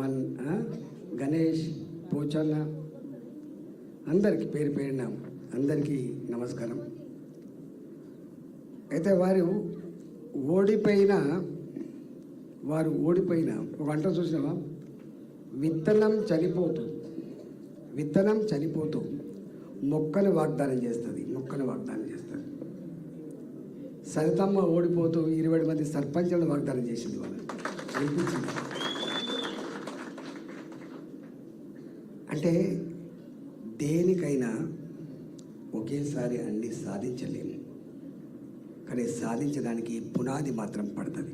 మన్ గణేష్ పోచన్న అందరికీ పేరు పేరున అందరికీ నమస్కారం. అయితే వారు ఓడిపోయిన ఒక గంట చూసినావా, విత్తనం చనిపోతూ మొక్కను వాగ్దానం చేస్తుంది. సరితమ్మ ఓడిపోతూ 20 మంది సర్పంచులను వాగ్దానం చేసింది. వాళ్ళు అనిపించింది. అంటే దేనికైనా ఒకేసారి అన్ని సాధించలేము, కానీ సాధించడానికి పునాది మాత్రం పడుతుంది.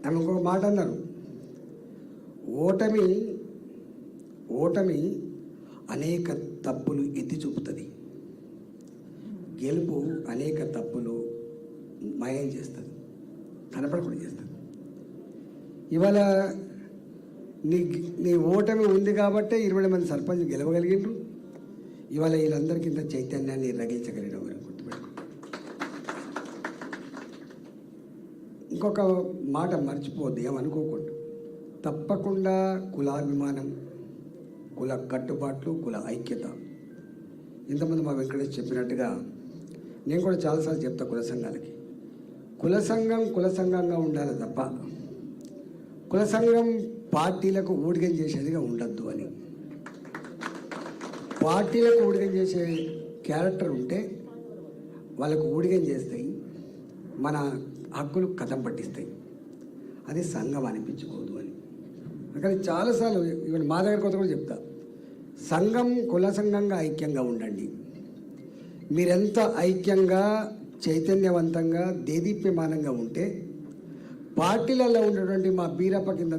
ఆమె ఇంకొక మాట అన్నారు, ఓటమి అనేక తప్పులు ఎత్తి చూపుతుంది, గెలుపు అనేక తప్పులు మాయం చేస్తుంది, కనపడకుండా చేస్తుంది. ఇవాళ నీ ఓటమి ఉంది కాబట్టే 20 మంది సర్పంచ్ గెలవగలిగిండ్రు. ఇవాళ వీళ్ళందరికీ ఇంత చైతన్యాన్ని రగిల్చగలిగిన గుర్తుపెట్టుకో. ఇంకొక మాట మర్చిపోద్ది, ఏమనుకోకుండా. తప్పకుండా కులాభిమానం, కుల కట్టుబాట్లు, కుల ఐక్యత. ఇంతమంది మా వెంకటేష్ చెప్పినట్టుగా నేను కూడా చాలాసార్లు చెప్తా, కుల సంఘాలకి కుల సంఘంగా ఉండాలి తప్ప కుల సంఘం పార్టీలకు ఊడిగం చేసేదిగా ఉండద్దు అని. పార్టీలకు ఊడిగం చేసే క్యారెక్టర్ ఉంటే వాళ్ళకు ఊడిగం చేస్తాయి, మన హక్కులు కథం పట్టిస్తాయి. అది సంఘం అనిపించుకోదు అని. కానీ చాలాసార్లు ఇవాళ మా దగ్గర కొత్త కూడా చెప్తా, సంఘం కుల సంఘంగా ఐక్యంగా ఉండండి. మీరెంత ఐక్యంగా చైతన్యవంతంగా దేదీప్యమానంగా ఉంటే పార్టీలలో ఉన్నటువంటి మా బీరప్ప కింద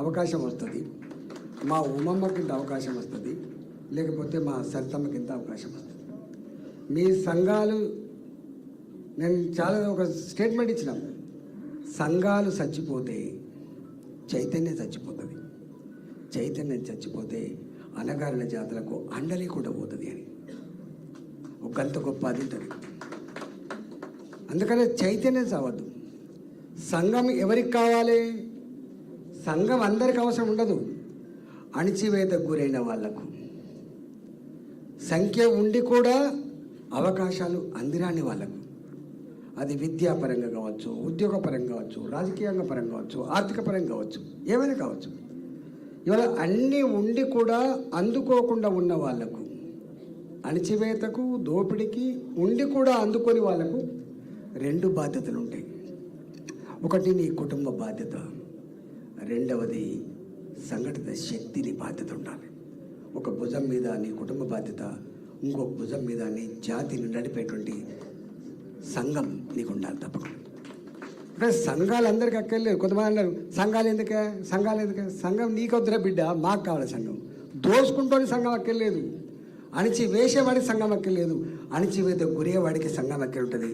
అవకాశం వస్తుంది, మా ఉమమ్మ కింద అవకాశం వస్తుంది, లేకపోతే మా సరితమ్మ కింద అవకాశం వస్తుంది. మీ సంఘాలు, నేను ఒక స్టేట్మెంట్ ఇచ్చినాం, సంఘాలు చచ్చిపోతే చైతన్యం చచ్చిపోతే అన్నగారుల జాతరకు అండలే కూడా పోతుంది అని ఒకంత గొప్ప అది ఉంటుంది. అందుకనే చైతన్యం చావద్దు. సంఘం ఎవరికి కావాలి? సంఘం అందరికి అవసరం ఉండదు. అణిచివేతకు గురైన వాళ్లకు, సంఖ్య ఉండి కూడా అవకాశాలు అందిరాని వాళ్ళకు, అది విద్యాపరంగా కావచ్చు, ఉద్యోగపరంగా కావచ్చు, రాజకీయంగా పరంగా కావచ్చు, ఆర్థిక పరంగా కావచ్చు, ఏమైనా కావచ్చు. ఇవాళ అన్నీ ఉండి కూడా అందుకోకుండా ఉన్న వాళ్లకు, అణిచివేతకు దోపిడికి ఉండి కూడా అందుకొని వాళ్లకు 2 బాధ్యతలు ఉంటాయి. ఒకటి నీ కుటుంబ బాధ్యత, రెండవది సంఘటిత శక్తిని బాధ్యత ఉండాలి. ఒక భుజం మీద నీ కుటుంబ బాధ్యత, ఇంకొక భుజం మీద నీ జాతిని నడిపేటువంటి సంఘం నీకు ఉండాలి తప్పకుండా. అంటే సంఘాలు అందరికీ అక్కర్లేదు. కొంతమంది అన్నారు సంఘాలు ఎందుకే, సంఘం నీకొద్దురా బిడ్డ, మాకు కావాలి సంఘం. దోసుకుంటూనే సంఘం అక్కర్లేదు, అణిచి వేసేవాడికి సంఘం అక్కర్లేదు, అణిచివేత గురేవాడికి సంఘం అక్కర్ ఉంటుంది.